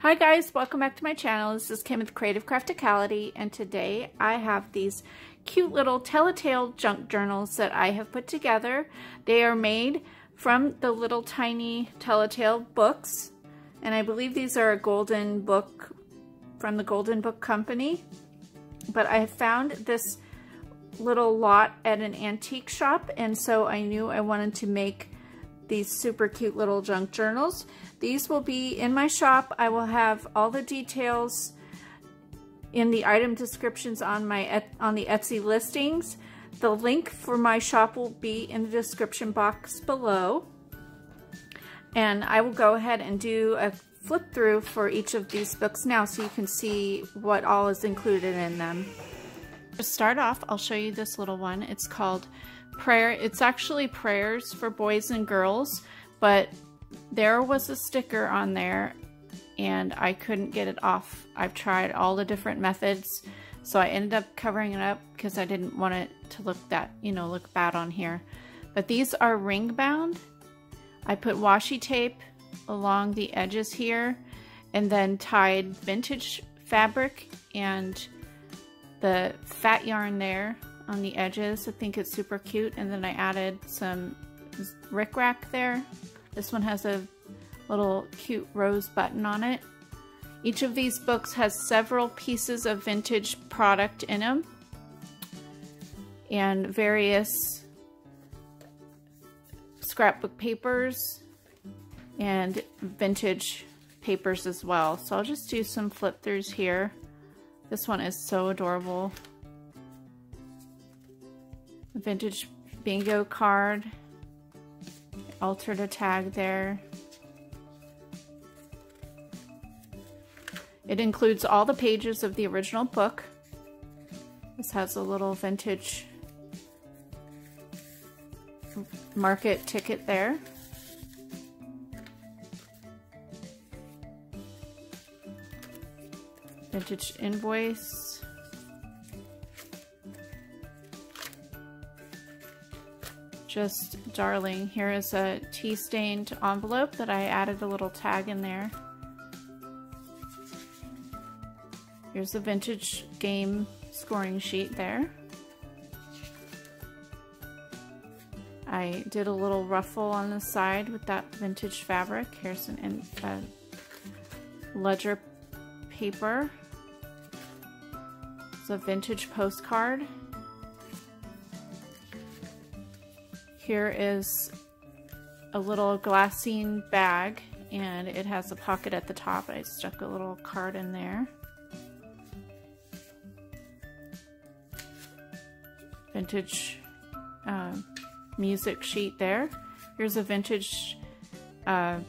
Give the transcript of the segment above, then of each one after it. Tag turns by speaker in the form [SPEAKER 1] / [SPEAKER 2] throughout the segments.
[SPEAKER 1] Hi guys, welcome back to my channel. This is Kim with Creative Crafticality, and today I have these cute little telltale junk journals that I have put together. They are made from the little tiny telltale books, and I believe these are a golden book from the Golden Book Company. But I found this little lot at an antique shop, and so I knew I wanted to make these super cute little junk journals. These will be in my shop. I will have all the details in the item descriptions on the Etsy listings. The link for my shop will be in the description box below. And I will go ahead and do a flip through for each of these books now so you can see what all is included in them. To start off, I'll show you this little one. It's called Prayer. It's actually prayers for boys and girls, but there was a sticker on there and I couldn't get it off. I've tried all the different methods, so I ended up covering it up because I didn't want it to look look bad on here. But these are ring bound. I put washi tape along the edges here and then tied vintage fabric and the fat yarn there on the edges. I think it's super cute. And then I added some rickrack there. This one has a little cute rose button on it. Each of these books has several pieces of vintage product in them and various scrapbook papers and vintage papers as well. So I'll just do some flip throughs here. This one is so adorable. A vintage bingo card. Altered a tag there. It includes all the pages of the original book. This has a little vintage market ticket there. Vintage invoice. Just darling. Here is a tea-stained envelope that I added a little tag in there. Here's a vintage game scoring sheet there. I did a little ruffle on the side with that vintage fabric. Here's a ledger paper. It's a vintage postcard. Here is a little glassine bag, and it has a pocket at the top. I stuck a little card in there. Vintage music sheet there. Here's a vintage not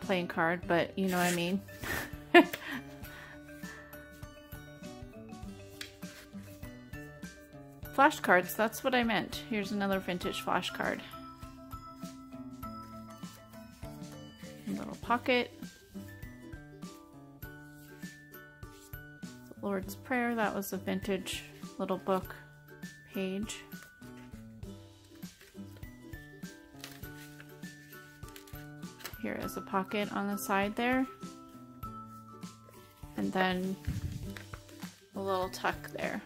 [SPEAKER 1] playing card, but you know what I mean. Flashcards, that's what I meant. Here's another vintage flashcard. A little pocket. The Lord's Prayer, that was a vintage little book page. Here is a pocket on the side there. And then a little tuck there.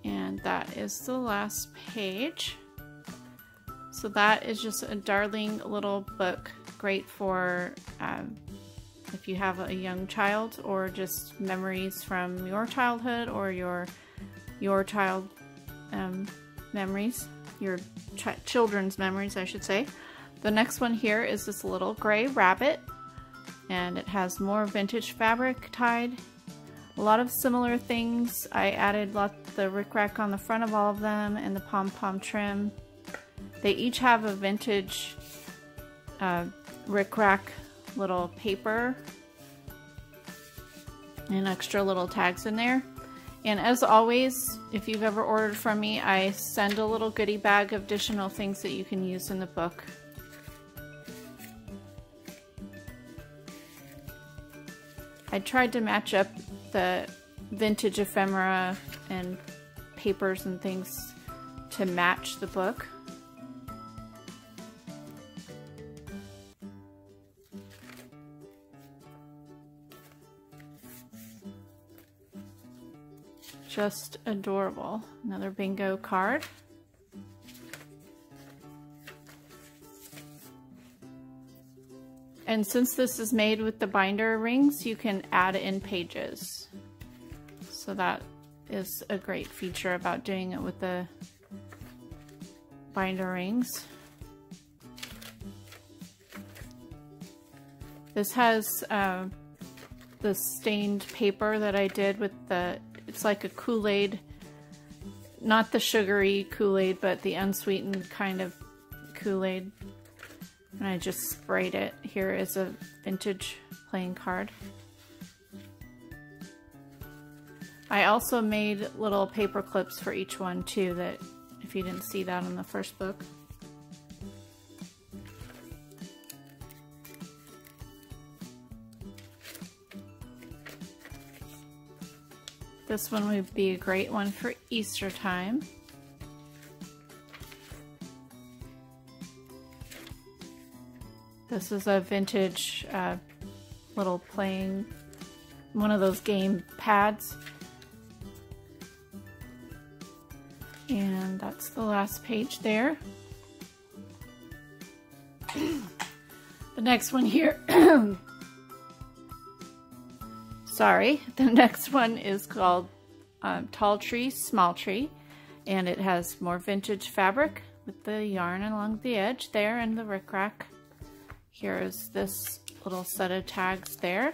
[SPEAKER 1] And that is the last page. So that is just a darling little book, great for if you have a young child or just memories from your childhood or your child memories, your children's memories, I should say. The next one here is this little gray rabbit, and it has more vintage fabric tied. A lot of similar things. I added the rickrack on the front of all of them and the pom-pom trim. They each have a vintage rickrack little paper and extra little tags in there. And as always, if you've ever ordered from me, I send a little goodie bag of additional things that you can use in the book. I tried to match up the vintage ephemera and papers and things to match the book. Just adorable. Another bingo card. And since this is made with the binder rings, you can add in pages. So that is a great feature about doing it with the binder rings. This has the stained paper that I did with the, it's like a Kool-Aid, not the sugary Kool-Aid, but the unsweetened kind of Kool-Aid. And I just sprayed it. Here is a vintage playing card. I also made little paper clips for each one too, that if you didn't see that in the first book. This one would be a great one for Easter time. This is a vintage little playing, one of those game pads. And that's the last page there. The next one here, sorry, the next one is called Tall Tree, Small Tree. And it has more vintage fabric with the yarn along the edge there and the rickrack. Here is this little set of tags there.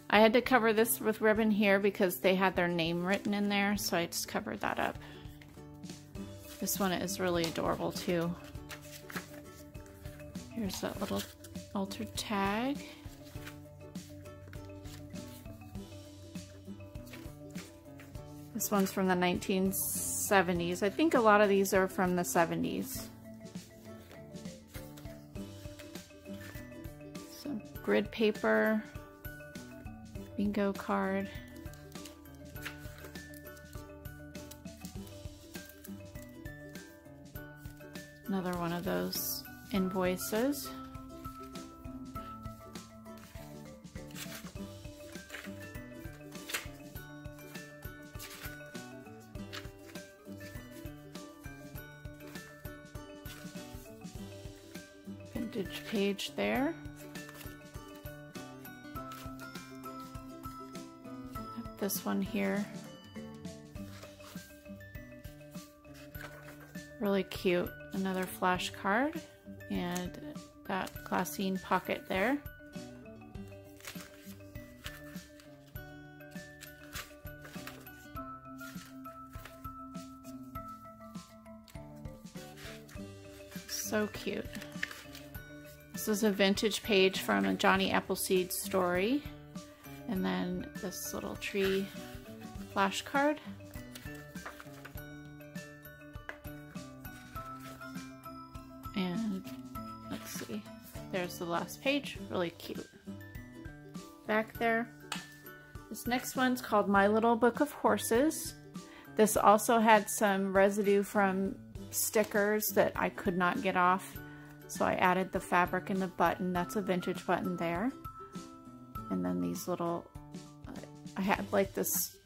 [SPEAKER 1] I had to cover this with ribbon here because they had their name written in there, so I just covered that up. This one is really adorable too. Here's that little altered tag. This one's from the 1970s. I think a lot of these are from the 70s. Grid paper, bingo card. Another one of those invoices. Vintage page there. This one here, really cute. Another flash card and that glassine pocket there. So cute. This is a vintage page from a Johnny Appleseed story. And then this little tree flashcard. And let's see, there's the last page, really cute. Back there. This next one's called My Little Book of Horses. This also had some residue from stickers that I could not get off, so I added the fabric in the button. That's a vintage button there. And then these little, I had like this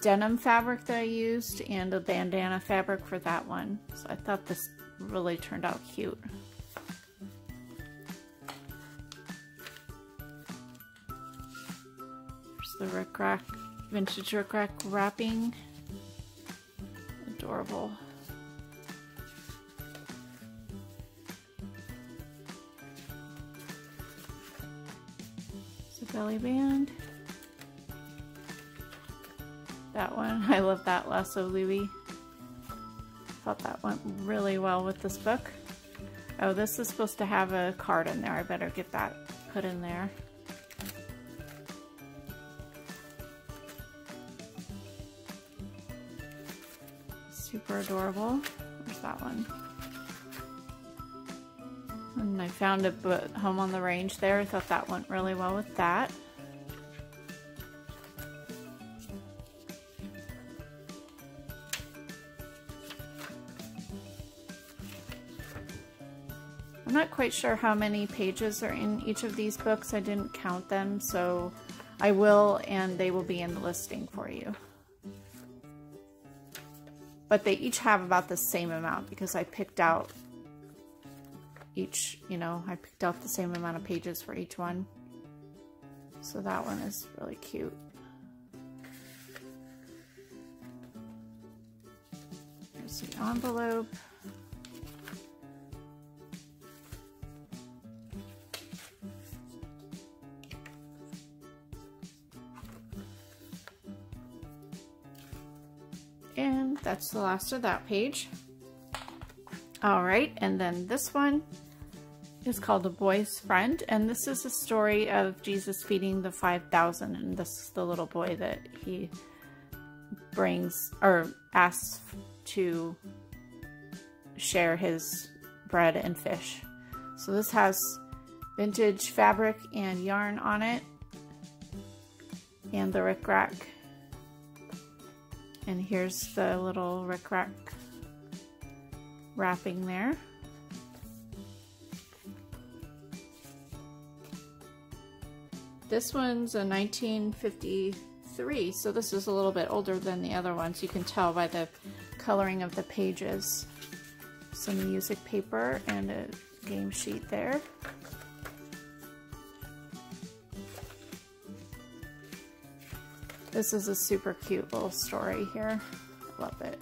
[SPEAKER 1] denim fabric that I used and a bandana fabric for that one. So I thought this really turned out cute. There's the rickrack, vintage rickrack wrapping. Adorable. Belly band. That one, I love that lasso Louie. Thought that went really well with this book. Oh, this is supposed to have a card in there. I better get that put in there. Super adorable. Where's that one? And I found a Home on the Range there. I thought that went really well with that. I'm not quite sure how many pages are in each of these books. I didn't count them, so I will, and they will be in the listing for you. But they each have about the same amount because I picked out each, you know, I picked out the same amount of pages for each one. So that one is really cute. Here's the envelope. And that's the last of that page. All right, and then this one is called A Boy's Friend, and this is a story of Jesus feeding the 5,000, and this is the little boy that he brings or asks to share his bread and fish. So this has vintage fabric and yarn on it, and the rickrack. And here's the little rickrack wrapping there. This one's a 1953, so this is a little bit older than the other ones. You can tell by the coloring of the pages. Some music paper and a game sheet there. This is a super cute little story here. Love it.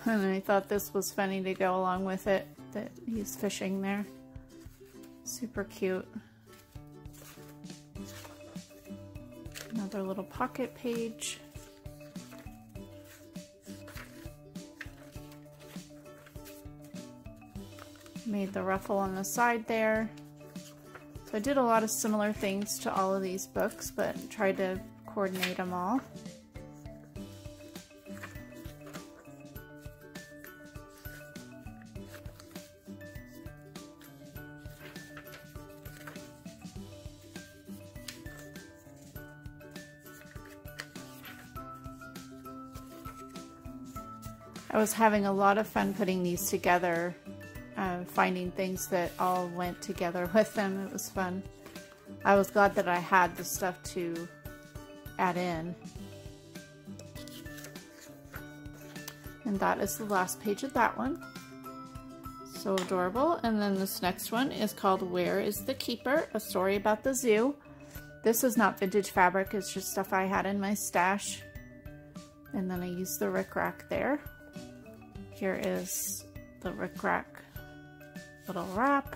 [SPEAKER 1] And I thought this was funny to go along with it, that he's fishing there. Super cute. Another little pocket page. Made the ruffle on the side there. So I did a lot of similar things to all of these books, but tried to coordinate them all. I was having a lot of fun putting these together. Finding things that all went together with them. It was fun. I was glad that I had the stuff to add in. And that is the last page of that one. So adorable. And then this next one is called Where is the Keeper? A story about the zoo. This is not vintage fabric, it's just stuff I had in my stash. And then I used the rickrack there. Here is the rickrack little wrap.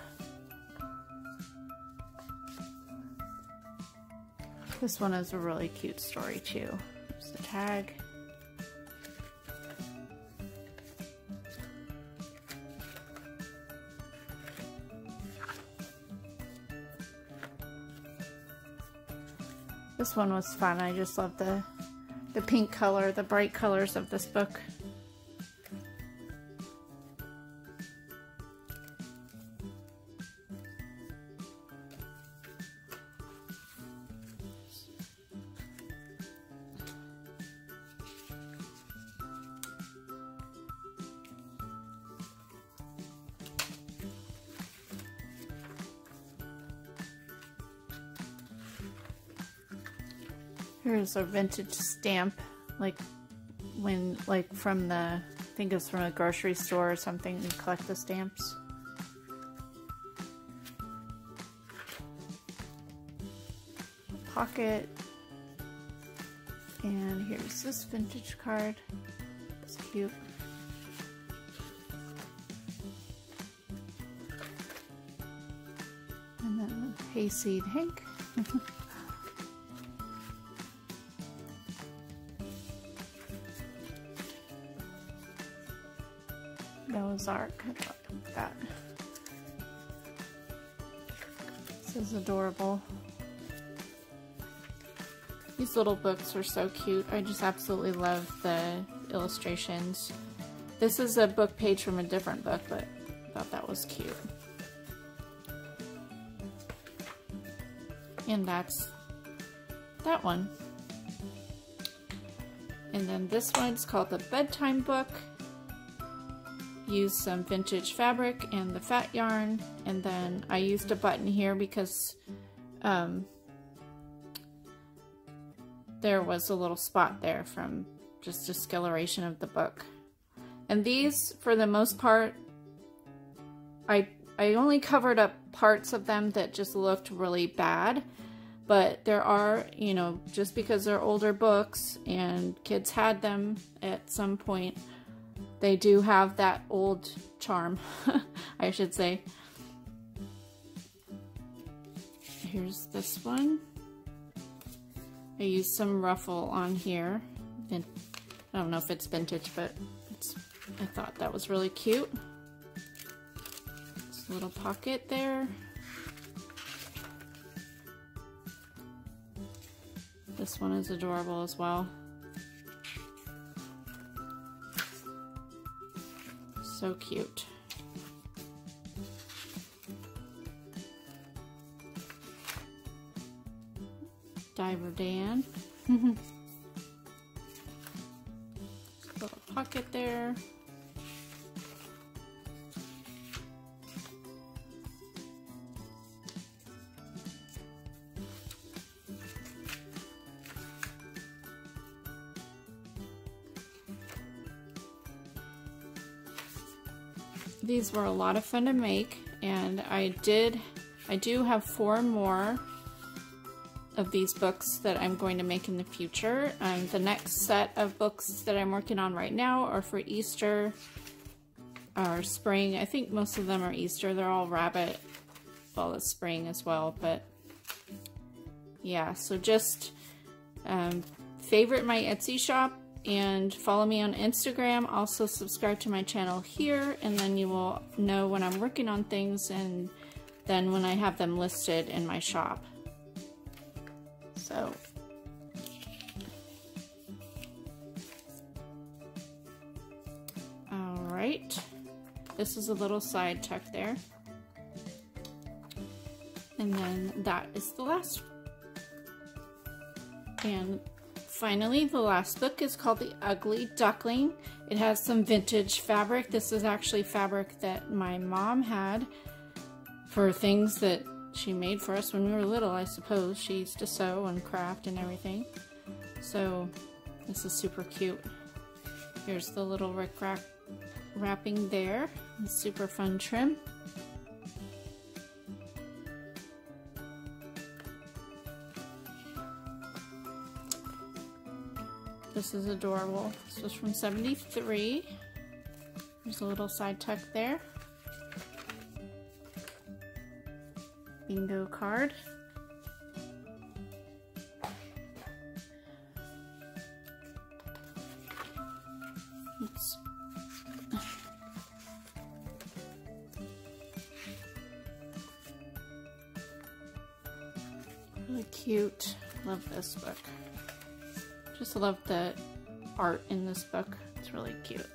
[SPEAKER 1] This one is a really cute story too. There's the tag. This one was fun. I just love the pink color, the bright colors of this book. Here's a vintage stamp, like from the, I think it's from a grocery store or something. You collect the stamps. Pocket. And here's this vintage card. It's cute. And then Hayseed Hank. Noah's Ark. I like that. This is adorable. These little books are so cute. I just absolutely love the illustrations. This is a book page from a different book, but I thought that was cute. And that's that one. And then this one's called the Bedtime Book. Used some vintage fabric and the fat yarn, and then I used a button here because there was a little spot there from just discoloration of the book. And these, for the most part, I only covered up parts of them that just looked really bad. But there are, you know, just because they're older books and kids had them at some point, they do have that old charm, I should say. Here's this one. I used some ruffle on here. And I don't know if it's vintage, but I thought that was really cute. This little pocket there. This one is adorable as well. So cute. Diver Dan. Little pocket there. These were a lot of fun to make, and I do have 4 more of these books that I'm going to make in the future. The next set of books that I'm working on right now are for Easter or spring. I think most of them are Easter. They're all rabbit. Well, it's spring as well, but yeah. So just favorite my Etsy shop and follow me on Instagram. Also subscribe to my channel here, and then you will know when I'm working on things and then when I have them listed in my shop. So all right, this is a little side tuck there, and then that is the last. And finally, the last book is called The Ugly Duckling. It has some vintage fabric. This is actually fabric that my mom had for things that she made for us when we were little, I suppose. She used to sew and craft and everything. So this is super cute. Here's the little rickrack wrapping there. Super fun trim. This is adorable. This was from '73. There's a little side tuck there. Bingo card. Oops. Really cute. Love this book. Just love the art in this book. It's really cute.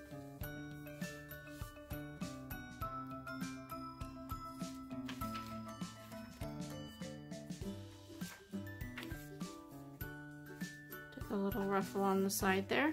[SPEAKER 1] Did a little ruffle on the side there.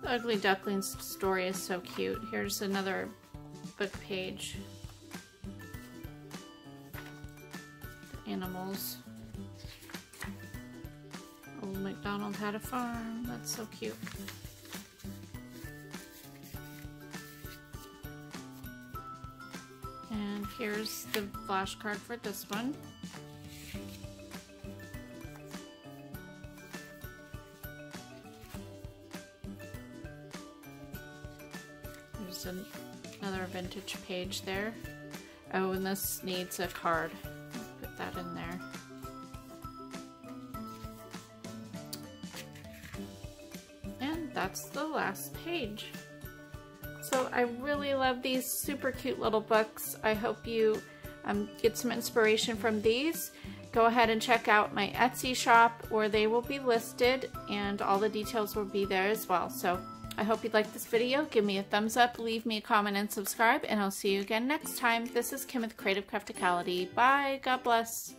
[SPEAKER 1] The Ugly Duckling's story is so cute. Here's another book page. The animals. Old MacDonald had a farm. That's so cute. And here's the flashcard for this one. Another vintage page there. Oh, and this needs a card. Put that in there. that's the last page. So I really love these super cute little books. I hope you get some inspiration from these. Go ahead and check out my Etsy shop where they will be listed and all the details will be there as well. So I hope you liked this video. Give me a thumbs up, leave me a comment, and subscribe, and I'll see you again next time. This is Kim with Creative Crafticality. Bye. God bless.